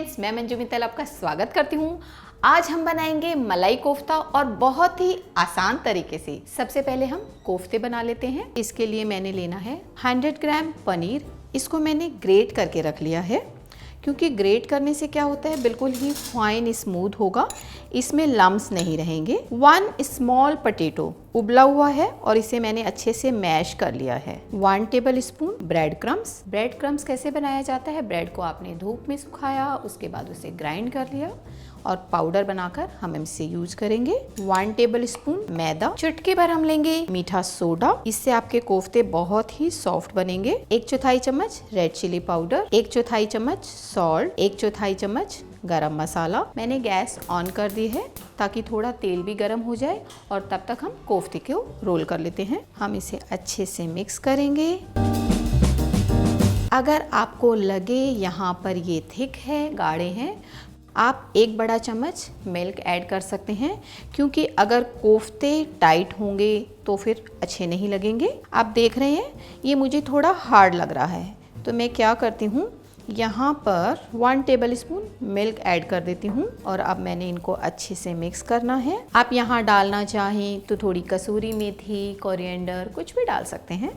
Friends, मैं मंजू मित्तल आपका स्वागत करती हूँ। आज हम बनाएंगे मलाई कोफ्ता और बहुत ही आसान तरीके से। सबसे पहले हम कोफ्ते बना लेते हैं। इसके लिए मैंने लेना है 100 ग्राम पनीर। इसको मैंने ग्रेट करके रख लिया है, क्योंकि ग्रेट करने से क्या होता है, बिल्कुल ही फाइन स्मूथ होगा, इसमें लम्स नहीं रहेंगे। 1 स्मॉल पोटैटो उबला हुआ है और इसे मैंने अच्छे से मैश कर लिया है। 1 table spoon bread crumbs. Bread crumbs कैसे बनाया जाता है, ब्रेड को आपने धूप में सुखाया, उसके बाद उसे ग्राइंड कर लिया और पाउडर बनाकर हम इसे यूज करेंगे। 1 टेबल स्पून मैदा। चुटकी भर हम लेंगे मीठा सोडा, इससे आपके कोफ्ते बहुत ही सॉफ्ट बनेंगे। 1/4 चम्मच रेड चिली पाउडर, 1/4 चम्मच सॉल्ट, 1/4 चम्मच गरम मसाला। मैंने गैस ऑन कर दी है ताकि थोड़ा तेल भी गरम हो जाए और तब तक हम कोफ्ते को रोल कर लेते हैं। हम इसे अच्छे से मिक्स करेंगे। अगर आपको लगे यहाँ पर ये थिक है, गाढ़े हैं, आप 1 बड़ा चम्मच मिल्क ऐड कर सकते हैं, क्योंकि अगर कोफ्ते टाइट होंगे तो फिर अच्छे नहीं लगेंगे। आप देख रहे हैं ये मुझे थोड़ा हार्ड लग रहा है, तो मैं क्या करती हूँ, यहाँ पर 1 टेबल स्पून मिल्क ऐड कर देती हूँ और अब मैंने इनको अच्छे से मिक्स करना है। आप यहाँ डालना चाहें तो थोड़ी कसूरी मेथी, कोरिएंडर, कुछ भी डाल सकते हैं।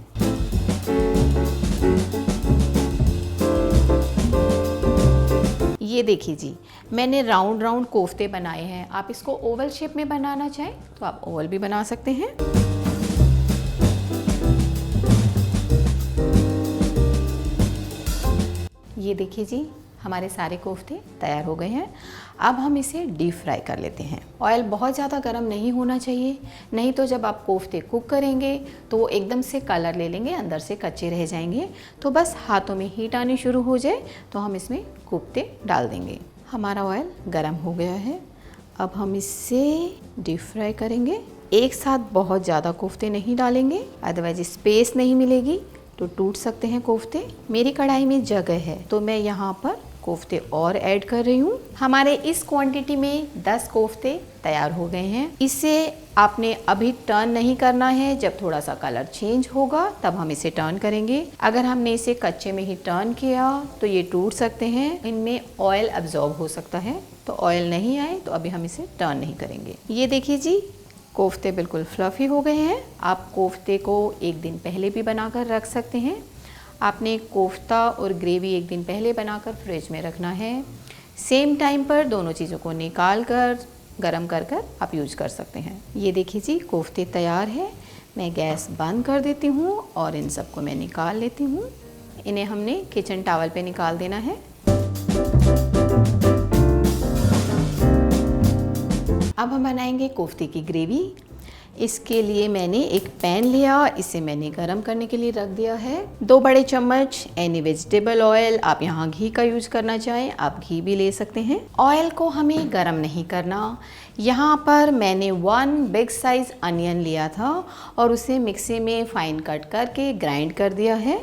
ये देखिए जी, मैंने राउंड राउंड कोफ्ते बनाए हैं। आप इसको ओवल शेप में बनाना चाहें तो आप ओवल भी बना सकते हैं। ये देखिए जी, हमारे सारे कोफ्ते तैयार हो गए हैं। अब हम इसे डीप फ्राई कर लेते हैं। ऑयल बहुत ज़्यादा गर्म नहीं होना चाहिए, नहीं तो जब आप कोफ्ते कुक करेंगे तो वो एकदम से कलर ले लेंगे, अंदर से कच्चे रह जाएंगे। तो बस हाथों में हीट आनी शुरू हो जाए तो हम इसमें कोफ्ते डाल देंगे। हमारा ऑयल गर्म हो गया है, अब हम इसे डीप फ्राई करेंगे। एक साथ बहुत ज़्यादा कोफ्ते नहीं डालेंगे, अदरवाइज स्पेस नहीं मिलेगी तो टूट सकते हैं कोफ्ते। मेरी कढ़ाई में जगह है तो मैं यहाँ पर कोफ्ते और ऐड कर रही हूँ। हमारे इस क्वांटिटी में 10 कोफ्ते तैयार हो गए हैं। इसे आपने अभी टर्न नहीं करना है, जब थोड़ा सा कलर चेंज होगा तब हम इसे टर्न करेंगे। अगर हमने इसे कच्चे में ही टर्न किया तो ये टूट सकते हैं, इनमें ऑयल अब्जॉर्ब हो सकता है, तो ऑयल नहीं आए तो अभी हम इसे टर्न नहीं करेंगे। ये देखिए जी, कोफ्ते बिल्कुल फ्लफ़ी हो गए हैं। आप कोफ्ते को एक दिन पहले भी बनाकर रख सकते हैं। आपने कोफ्ता और ग्रेवी एक दिन पहले बनाकर फ्रिज में रखना है। सेम टाइम पर दोनों चीज़ों को निकाल कर गरम कर आप यूज कर सकते हैं। ये देखिए जी, कोफ्ते तैयार है। मैं गैस बंद कर देती हूँ और इन सबको मैं निकाल लेती हूँ। इन्हें हमने किचन टॉवल पे निकाल देना है। अब हम बनाएंगे कोफ्ते की ग्रेवी। इसके लिए मैंने एक पैन लिया, इसे मैंने गरम करने के लिए रख दिया है। 2 बड़े चम्मच एनी वेजिटेबल ऑयल, आप यहाँ घी का यूज करना चाहें आप घी भी ले सकते हैं। ऑयल को हमें गरम नहीं करना। यहाँ पर मैंने 1 बिग साइज अनियन लिया था और उसे मिक्सी में फाइन कट करके ग्राइंड कर दिया है।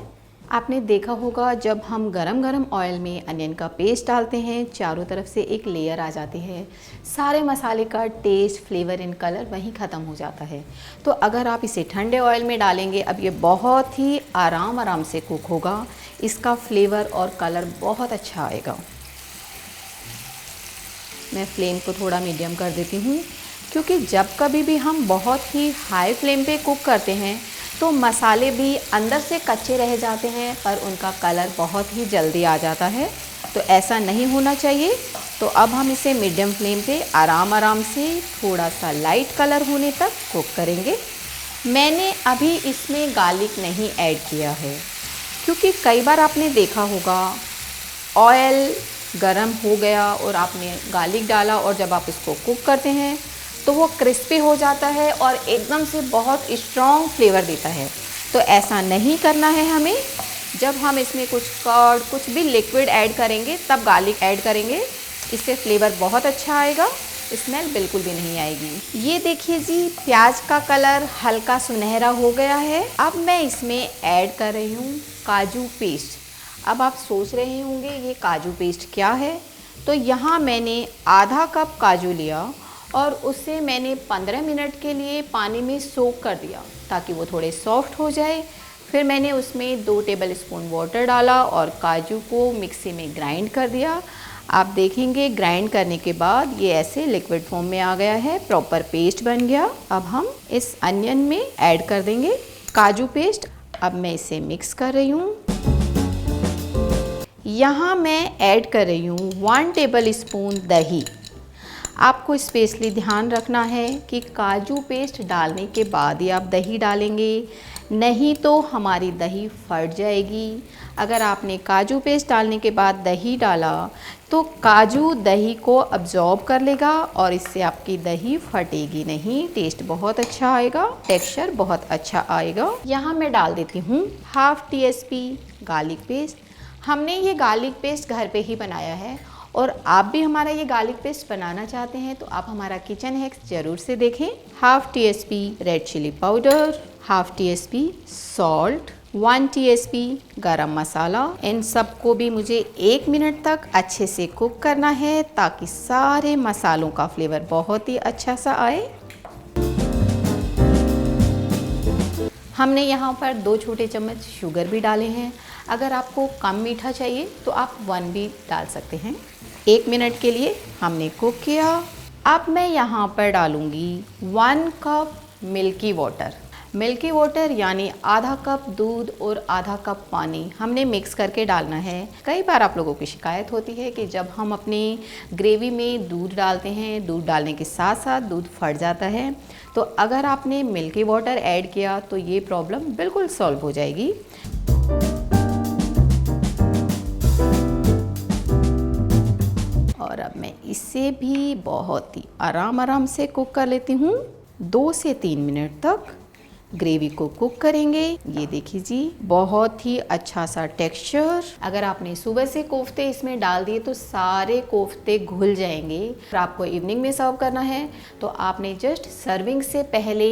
आपने देखा होगा जब हम गरम गरम ऑयल में अनियन का पेस्ट डालते हैं, चारों तरफ से एक लेयर आ जाती है, सारे मसाले का टेस्ट, फ्लेवर एंड कलर वहीं ख़त्म हो जाता है। तो अगर आप इसे ठंडे ऑयल में डालेंगे, अब ये बहुत ही आराम से कुक होगा, इसका फ्लेवर और कलर बहुत अच्छा आएगा। मैं फ्लेम को थोड़ा मीडियम कर देती हूँ, क्योंकि जब कभी भी हम बहुत ही हाई फ्लेम पे कुक करते हैं तो मसाले भी अंदर से कच्चे रह जाते हैं और उनका कलर बहुत ही जल्दी आ जाता है, तो ऐसा नहीं होना चाहिए। तो अब हम इसे मीडियम फ्लेम पे आराम से थोड़ा सा लाइट कलर होने तक कुक करेंगे। मैंने अभी इसमें गार्लिक नहीं ऐड किया है, क्योंकि कई बार आपने देखा होगा ऑयल गरम हो गया और आपने गार्लिक डाला और जब आप इसको कुक करते हैं तो वो क्रिस्पी हो जाता है और एकदम से बहुत स्ट्रॉन्ग फ्लेवर देता है। तो ऐसा नहीं करना है हमें। जब हम इसमें कुछ कर्ड, कुछ भी लिक्विड ऐड करेंगे तब गार्लिक ऐड करेंगे, इससे फ्लेवर बहुत अच्छा आएगा, स्मेल बिल्कुल भी नहीं आएगी। ये देखिए जी, प्याज का कलर हल्का सुनहरा हो गया है। अब मैं इसमें ऐड कर रही हूँ काजू पेस्ट। अब आप सोच रहे होंगे ये काजू पेस्ट क्या है, तो यहाँ मैंने आधा कप काजू लिया और उसे मैंने 15 मिनट के लिए पानी में सोक कर दिया ताकि वो थोड़े सॉफ्ट हो जाए। फिर मैंने उसमें 2 टेबल स्पून वाटर डाला और काजू को मिक्सी में ग्राइंड कर दिया। आप देखेंगे ग्राइंड करने के बाद ये ऐसे लिक्विड फॉर्म में आ गया है, प्रॉपर पेस्ट बन गया। अब हम इस अनियन में ऐड कर देंगे काजू पेस्ट। अब मैं इसे मिक्स कर रही हूँ। यहाँ मैं ऐड कर रही हूँ 1 टेबल स्पून दही। आपको स्पेशली ध्यान रखना है कि काजू पेस्ट डालने के बाद ही आप दही डालेंगे, नहीं तो हमारी दही फट जाएगी। अगर आपने काजू पेस्ट डालने के बाद दही डाला तो काजू दही को अब्जॉर्ब कर लेगा और इससे आपकी दही फटेगी नहीं, टेस्ट बहुत अच्छा आएगा, टेक्सचर बहुत अच्छा आएगा। यहाँ मैं डाल देती हूँ ½ TSP गार्लिक पेस्ट। हमने ये गार्लिक पेस्ट घर पे ही बनाया है और आप भी हमारा ये गार्लिक पेस्ट बनाना चाहते हैं तो आप हमारा किचन हैक्स ज़रूर से देखें। ½ TSP red chilli powder, ½ TSP salt, 1 TSP गरम मसाला। इन सबको भी मुझे 1 मिनट तक अच्छे से कुक करना है ताकि सारे मसालों का फ्लेवर बहुत ही अच्छा सा आए। हमने यहाँ पर 2 छोटे चम्मच शुगर भी डाले हैं। अगर आपको कम मीठा चाहिए तो आप 1 भी डाल सकते हैं। 1 मिनट के लिए हमने कुक किया। अब मैं यहाँ पर डालूँगी 1 cup milky water. Milky water यानी आधा कप दूध और आधा कप पानी हमने मिक्स करके डालना है। कई बार आप लोगों की शिकायत होती है कि जब हम अपनी ग्रेवी में दूध डालते हैं, दूध डालने के साथ साथ दूध फट जाता है। तो अगर आपने मिल्की वाटर ऐड किया तो ये प्रॉब्लम बिल्कुल सॉल्व हो जाएगी। और अब मैं इसे भी बहुत ही आराम से कुक कर लेती हूँ। 2 से 3 मिनट तक ग्रेवी को कुक करेंगे। ये देखिए जी, बहुत ही अच्छा सा टेक्सचर। अगर आपने सुबह से कोफ्ते इसमें डाल दिए तो सारे कोफ्ते घुल जाएंगे। अगर आपको इवनिंग में सर्व करना है तो आपने जस्ट सर्विंग से पहले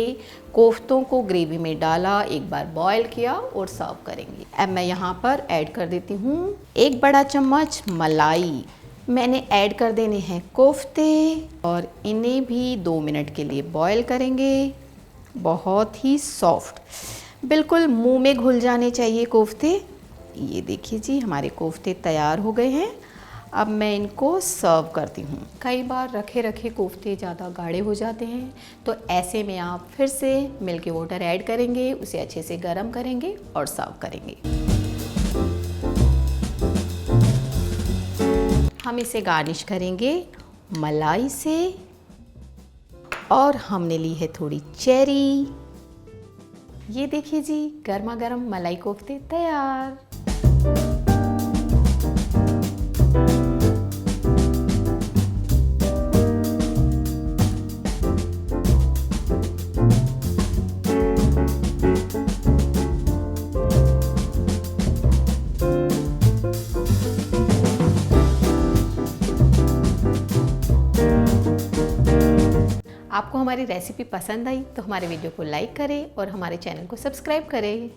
कोफ्तों को ग्रेवी में डाला, एक बार बॉईल किया और सर्व करेंगे। अब मैं यहाँ पर ऐड कर देती हूँ 1 बड़ा चम्मच मलाई। मैंने ऐड कर देने हैं कोफ्ते और इन्हें भी 2 मिनट के लिए बॉईल करेंगे। बहुत ही सॉफ्ट, बिल्कुल मुंह में घुल जाने चाहिए कोफ्ते। ये देखिए जी, हमारे कोफ्ते तैयार हो गए हैं। अब मैं इनको सर्व करती हूँ। कई बार रखे रखे कोफ्ते ज़्यादा गाढ़े हो जाते हैं तो ऐसे में आप फिर से मिल्की वाटर ऐड करेंगे, उसे अच्छे से गर्म करेंगे और सर्व करेंगे। हम इसे गार्निश करेंगे मलाई से और हमने ली है थोड़ी चेरी। ये देखिए जी, गर्मा गर्म मलाई कोफ्ते तैयार। आपको हमारी रेसिपी पसंद आई तो हमारे वीडियो को लाइक करें और हमारे चैनल को सब्सक्राइब करें।